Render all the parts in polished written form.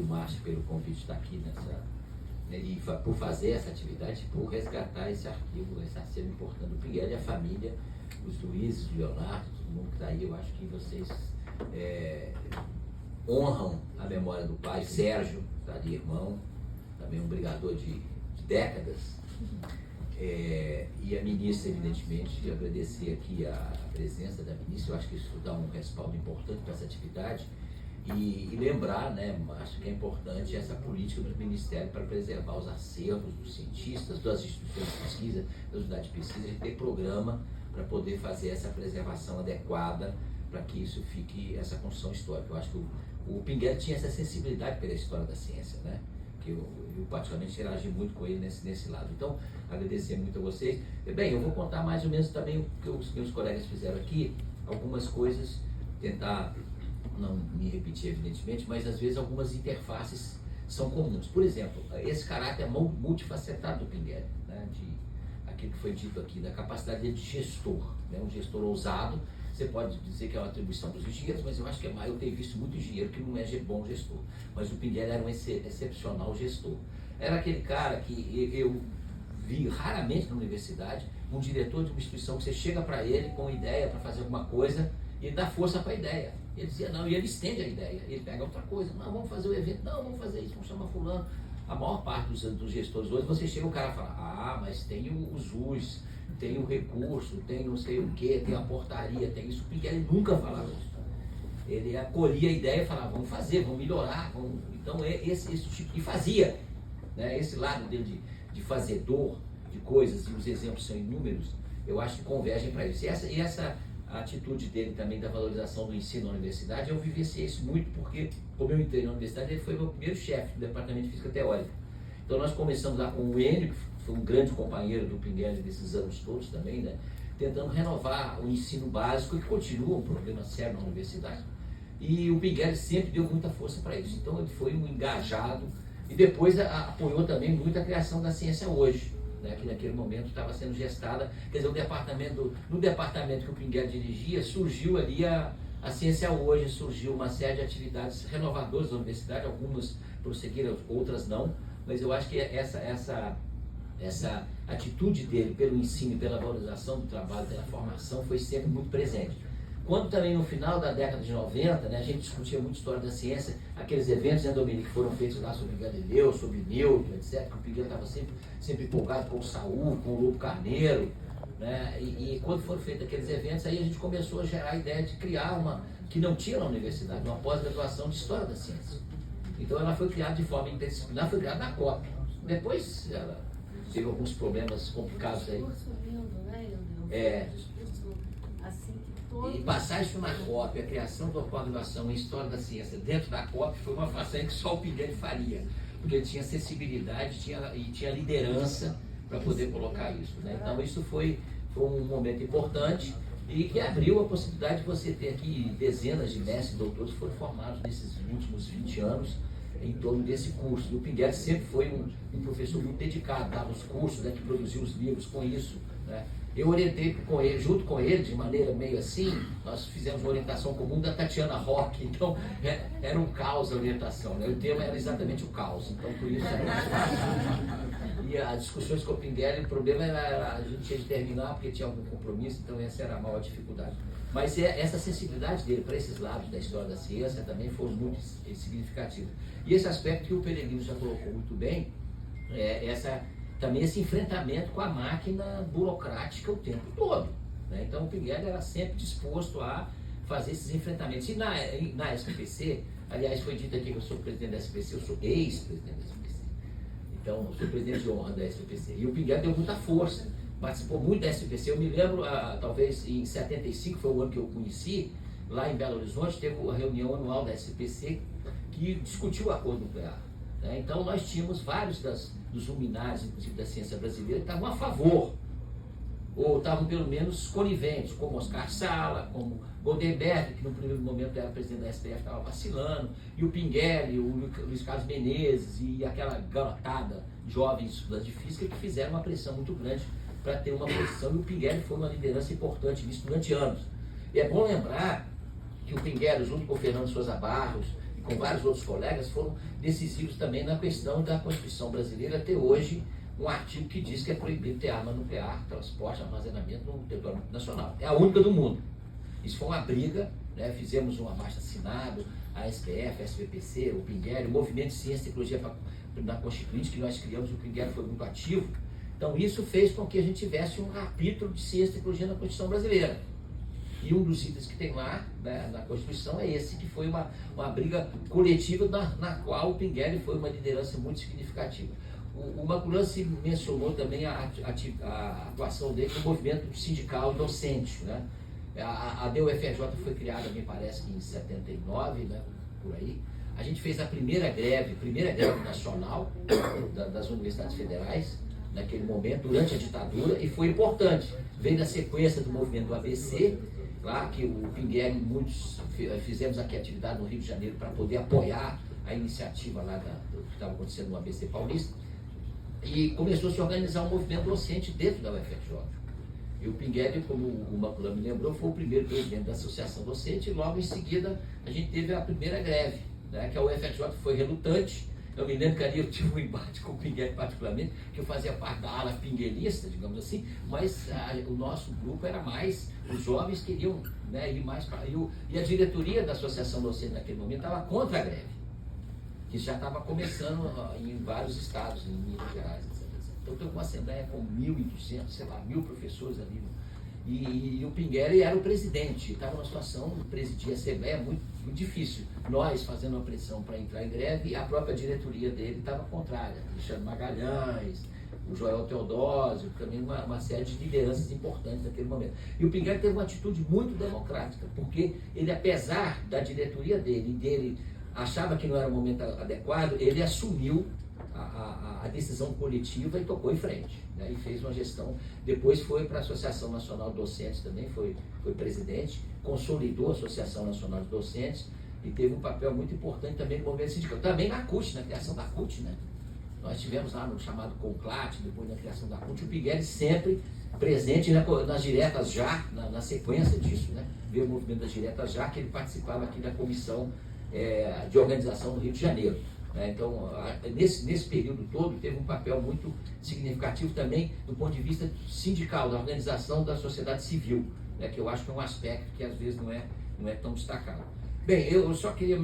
Márcio, pelo convite de estar aqui e por fazer essa atividade, por resgatar esse arquivo, esse acervo importante do Pinguela e a família, os Luizes, o Leonardo, todo mundo que está aí. Eu acho que vocês honram a memória do pai, Sérgio, está ali, irmão, também um brigador de décadas. E a ministra, evidentemente, agradecer aqui a presença da ministra. Eu acho que isso dá um respaldo importante para essa atividade. E lembrar, né, acho que é importante essa política do Ministério para preservar os acervos dos cientistas, das instituições de pesquisa, das unidades de pesquisa, de ter programa para poder fazer essa preservação adequada para que isso fique, essa construção histórica. Eu acho que o Pinguela tinha essa sensibilidade pela história da ciência, né? Que eu particularmente interagi muito com ele nesse lado. Então, agradecer muito a vocês. Bem, eu vou contar mais ou menos também o que os meus colegas fizeram aqui, algumas coisas, tentar não me repetir, evidentemente, mas às vezes algumas interfaces são comuns. Por exemplo, esse caráter multifacetado do Pinguela, né, aquilo que foi dito aqui, da capacidade dele de gestor, né, um gestor ousado. Você pode dizer que é uma atribuição dos engenheiros, mas eu acho que eu tenho visto muito engenheiro que não é bom gestor. Mas o Pinguela era um excepcional gestor. Era aquele cara que eu vi raramente na universidade, um diretor de uma instituição que você chega para ele com ideia para fazer alguma coisa e ele dá força para a ideia. Ele dizia não, e ele estende a ideia, ele pega outra coisa, não, vamos fazer o evento, não, vamos fazer isso, vamos chamar fulano. A maior parte dos gestores hoje, você chega, o cara fala, mas tem os US, tem o recurso, tem não sei o que, tem a portaria, tem isso. O Pinguela nunca falava isso. Ele acolhia a ideia e falava, vamos fazer, vamos melhorar, vamos. Então esse tipo, e fazia, né? Esse lado dele de fazedor de coisas, e os exemplos são inúmeros, eu acho que convergem para isso. E essa a atitude dele também da valorização do ensino na universidade, eu vivenciei isso muito, porque como eu entrei na universidade, ele foi meu primeiro chefe do departamento de física teórica. Então nós começamos lá com o Enio, que foi um grande companheiro do Pinguela desses anos todos também, né, tentando renovar o ensino básico, que continua um problema sério na universidade. E o Pinguela sempre deu muita força para isso. Então ele foi um engajado e depois apoiou também muito a criação da Ciência Hoje, né, que naquele momento estava sendo gestada. Quer dizer, no departamento que o Pinguela dirigia, surgiu ali a Ciência Hoje, surgiu uma série de atividades renovadoras da universidade, algumas prosseguiram, outras não, mas eu acho que essa atitude dele pelo ensino, pela valorização do trabalho, pela formação, foi sempre muito presente. Quando também no final da década de 90, né, a gente discutia muito história da ciência, aqueles eventos, né, Dominique, que foram feitos lá sobre Galileu, sobre Newton, etc., que o Pinguela estava sempre empolgado com o Saúl, com o Lobo Carneiro, né, e quando foram feitos aqueles eventos, aí a gente começou a gerar a ideia de criar uma, que não tinha na universidade, uma pós-graduação de História da Ciência. Então ela foi criada de forma interdisciplinar, foi criada na COP. Depois ela teve alguns problemas complicados aí. E passar isso na COP, a criação da pós-graduação em História da Ciência dentro da COP, foi uma façanha que só o Pinguela faria, porque ele tinha sensibilidade e tinha liderança para poder colocar isso, né? Então isso foi um momento importante e que abriu a possibilidade de você ter aqui dezenas de mestres e doutores que foram formados nesses últimos 20 anos em torno desse curso. E o Pinguela sempre foi um professor muito dedicado, dava os cursos, né, que produziu os livros com isso, né? Eu orientei com ele, junto com ele, de maneira meio assim, nós fizemos uma orientação comum da Tatiana Roque, então era um caos a orientação, né? O tema era exatamente o caos, então por isso era muito. E as discussões com o Pinguela, o problema era a gente tinha de terminar porque tinha algum compromisso, então essa era a maior dificuldade. Mas essa sensibilidade dele para esses lados da história da ciência também foi muito significativa. E esse aspecto que o Peregrino já colocou muito bem, também esse enfrentamento com a máquina burocrática o tempo todo, né? Então o Pinguela era sempre disposto a fazer esses enfrentamentos. E na SPPC, aliás, foi dito aqui que eu sou presidente da SPPC, eu sou ex-presidente da SPPC. Então, eu sou presidente de honra da SPPC. E o Pinguela deu muita força, participou muito da SPPC. Eu me lembro, talvez em 75, foi o ano que eu o conheci, lá em Belo Horizonte, teve a reunião anual da SPPC que discutiu o acordo nuclear. Então nós tínhamos vários dos luminares, inclusive da ciência brasileira, que estavam a favor, ou estavam pelo menos coniventes, como Oscar Sala, como Goldenberg, que no primeiro momento era presidente da STF, estava vacilando, e o Pinguela, o Luiz Carlos Menezes, e aquela garotada, jovens estudantes de física, que fizeram uma pressão muito grande para ter uma posição, e o Pinguela foi uma liderança importante nisso durante anos. E é bom lembrar que o Pinguela, junto com o Fernando Souza Barros, com vários outros colegas, foram decisivos também na questão da Constituição brasileira ter hoje um artigo que diz que é proibido ter arma nuclear, transporte, armazenamento no território nacional. É a única do mundo. Isso foi uma briga, né? Fizemos uma marcha assinado, a SPF, a SVPC, o Pinguelli, o Movimento de Ciência e Tecnologia na Constituinte, que nós criamos, o Pinguelli foi muito ativo. Então isso fez com que a gente tivesse um capítulo de Ciência e Tecnologia na Constituição brasileira. E um dos itens que tem lá, né, na Constituição é esse, que foi uma briga coletiva na qual o Pinguelli foi uma liderança muito significativa. O Maculanci mencionou também a atuação dele no movimento sindical docente, né? A DUFRJ foi criada, me parece que em 79, né, por aí. A gente fez a primeira greve nacional das universidades federais, naquele momento, durante a ditadura, e foi importante. Veio na sequência do movimento do ABC, lá que o Pinguelli, muitos fizemos aqui atividade no Rio de Janeiro para poder apoiar a iniciativa lá do que estava acontecendo no ABC Paulista, e começou a se organizar um movimento docente dentro da UFRJ. E o Pinguelli, como o Maculan me lembrou, foi o primeiro presidente da associação docente, e logo em seguida a gente teve a primeira greve, né, que a UFRJ foi relutante. Eu me lembro que ali eu tive um embate com o Pinguelli particularmente, que eu fazia parte da ala pinguelista, digamos assim, mas o nosso grupo era mais, os jovens queriam, né, ir mais para... E a diretoria da associação docente naquele momento estava contra a greve, que já estava começando em vários estados, em Minas Gerais, etc. Então teve uma assembleia com 1.200, sei lá, 1.000 professores ali. E o Pinguelli era o presidente, estava numa situação de presidir a assembleia muito, muito difícil. Nós fazendo uma pressão para entrar em greve, e a própria diretoria dele estava contrária. Alexandre Magalhães, o Joel Teodósio, também uma série de lideranças importantes naquele momento. E o Pinguelli teve uma atitude muito democrática, porque ele, apesar da diretoria dele achava que não era o momento adequado, ele assumiu a decisão coletiva e tocou em frente, né? E fez uma gestão. Depois foi para a Associação Nacional de Docentes também, foi presidente, consolidou a Associação Nacional de Docentes e teve um papel muito importante também no movimento sindical. Também na CUT, na criação da CUT, né? Nós tivemos lá no chamado CONCLAT, depois na criação da CUT, o Pinguelli sempre presente nas diretas já, na sequência disso, né? Veio o movimento das diretas já, que ele participava aqui da comissão de organização do Rio de Janeiro. Então, nesse período todo, teve um papel muito significativo também do ponto de vista sindical, da organização da sociedade civil, né, que eu acho que é um aspecto que às vezes não é tão destacado. Bem, eu só queria,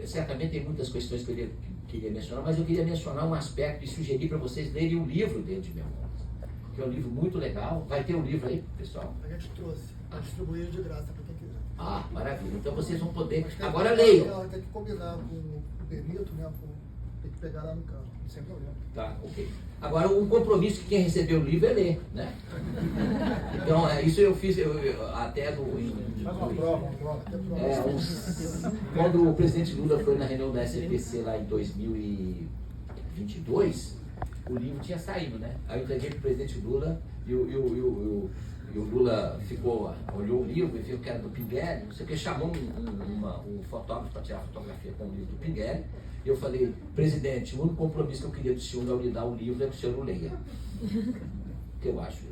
certamente tem muitas questões que eu queria mencionar, mas eu queria mencionar um aspecto e sugerir para vocês lerem o livro dele de memórias, que é um livro muito legal. Vai ter um livro aí, pessoal? A gente trouxe, para distribuir de graça para quem quiser. Ah, maravilha. Então vocês vão poder... Agora leiam. Tem que combinar com o Benito, né? Tem que pegar lá no campo, sem problema. Tá, ok. Agora, um compromisso que quem recebeu o livro é ler, né? Então, isso eu fiz até Faz uma prova. Quando o presidente Lula foi na reunião da SPC lá em 2022, o livro tinha saído, né? Aí eu entreguei para o presidente Lula e o Lula olhou o livro e viu que era do Pinguelli, não sei o que, chamou um fotógrafo para tirar fotografia com o livro do Pinguelli. E eu falei, presidente, o único compromisso que eu queria do senhor ao lhe dar o livro é que o senhor não leia. Que eu acho,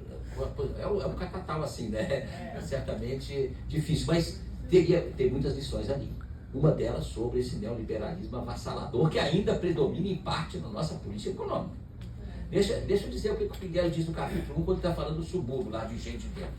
é um catatal assim, né? É certamente difícil, mas tem muitas lições ali. Uma delas sobre esse neoliberalismo avassalador que ainda predomina em parte na nossa política econômica. Deixa eu dizer o que o Pinguelli diz no capítulo 1, quando está falando do subúrbio, lá de Gente de Dentro.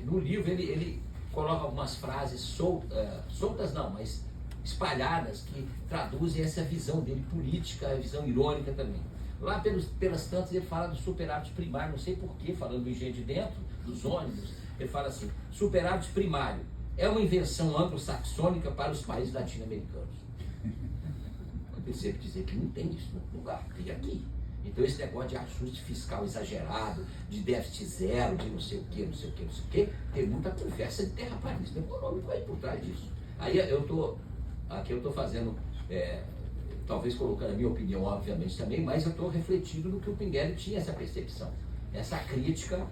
No livro, ele coloca algumas frases soltas não, mas espalhadas, que traduzem essa visão dele política, a visão irônica também. Lá pelas tantas, ele fala do superávit primário, não sei porquê, falando do Engenho de Dentro, dos ônibus, ele fala assim, superávit primário é uma invenção anglo-saxônica para os países latino-americanos. Eu pensei que dizer que não tem isso no lugar, tem aqui. Então esse negócio de ajuste fiscal exagerado, de déficit zero, de não sei o que, tem muita conversa de terraplanismo econômico aí por trás disso. Aí eu estou fazendo, talvez colocando a minha opinião, obviamente, também, mas eu estou refletindo no que o Pinguelli tinha essa percepção, essa crítica.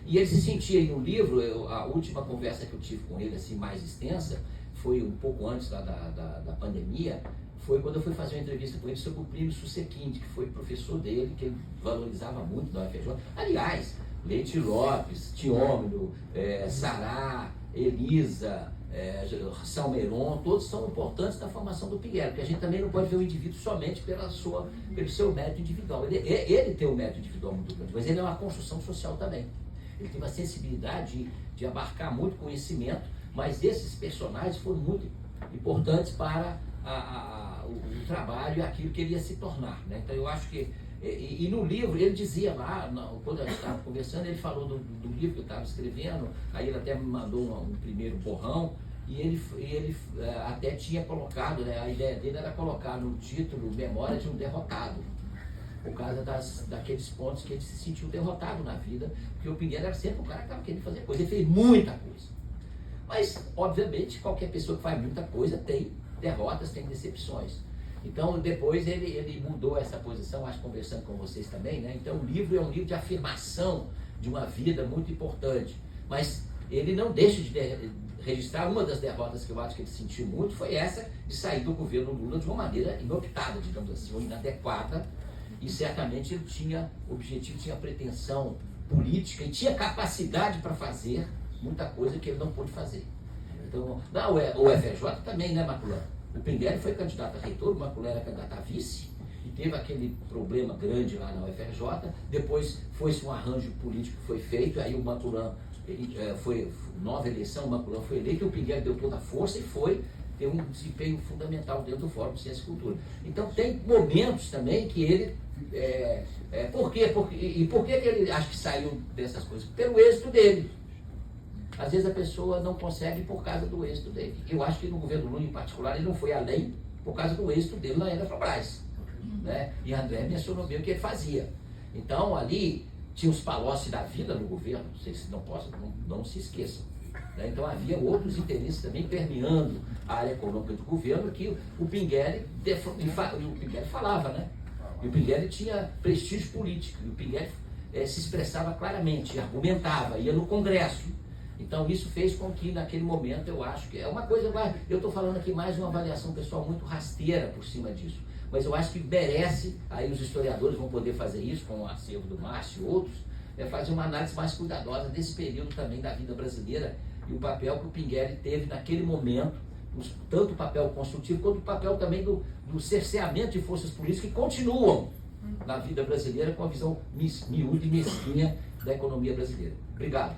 E ele se sentia aí no livro, a última conversa que eu tive com ele, assim, mais extensa, foi um pouco antes da pandemia, foi quando eu fui fazer uma entrevista com ele sobre o Plínio Susequinde, que foi professor dele, que ele valorizava muito na UFRJ. Aliás, Leite Lopes, Tiômino, Sará, Elisa, Salmeron, todos são importantes na formação do Pinguelli, porque a gente também não pode ver o indivíduo somente pelo seu mérito individual. Ele tem um mérito individual muito grande, mas ele é uma construção social também. Ele tem uma sensibilidade de abarcar muito conhecimento, mas esses personagens foram muito importantes para o trabalho e aquilo que ele ia se tornar, né? Então eu acho que, e no livro ele dizia lá, quando a gente estava conversando, ele falou do livro que eu estava escrevendo, aí ele até me mandou um primeiro borrão, e ele até tinha colocado, né, a ideia dele era colocar no título Memória de um Derrotado, por causa daqueles pontos que ele se sentiu derrotado na vida, porque o Pinguelli era sempre um cara que estava querendo fazer coisa, ele fez muita coisa. Mas, obviamente, qualquer pessoa que faz muita coisa tem derrotas, tem decepções. Então, depois ele mudou essa posição, acho, conversando com vocês também, né? Então, o livro é um livro de afirmação de uma vida muito importante, mas ele não deixa de registrar uma das derrotas que eu acho que ele sentiu muito, foi essa de sair do governo Lula de uma maneira inoptada, digamos assim, ou inadequada, e certamente ele tinha objetivo, tinha pretensão política e tinha capacidade para fazer muita coisa que ele não pôde fazer. Então, o FRJ também, né, Maculã? O Pinguelli foi candidato a reitor, o Maculã era candidato a vice, e teve aquele problema grande lá na UFRJ, depois foi-se um arranjo político que foi feito, aí o Maculã, foi nova eleição, o Maculã foi eleito, e o Pinguelli deu toda a força e foi ter um desempenho fundamental dentro do Fórum de Ciência e Cultura. Então tem momentos também que ele... por quê? Por que ele acha que saiu dessas coisas? Pelo êxito dele. Às vezes a pessoa não consegue por causa do êxito dele. Eu acho que no governo Lula, em particular, ele não foi além por causa do êxito dele na Eletrobras, né? E André mencionou bem o que ele fazia. Então, ali, tinha os Palocci da vida no governo, vocês não se esqueçam, né? Então, havia outros interesses também permeando a área econômica do governo que o Pinguelli falava, né? E o Pinguelli tinha prestígio político, e o Pinguelli se expressava claramente, argumentava, ia no Congresso. Então isso fez com que naquele momento, eu acho que é uma coisa, eu estou falando aqui mais de uma avaliação pessoal muito rasteira por cima disso, mas eu acho que merece, aí os historiadores vão poder fazer isso com o acervo do Márcio e outros, fazer uma análise mais cuidadosa desse período também da vida brasileira e o papel que o Pinguelli teve naquele momento, tanto o papel construtivo quanto o papel também do cerceamento de forças políticas que continuam na vida brasileira com a visão miúda e mesquinha da economia brasileira. Obrigado.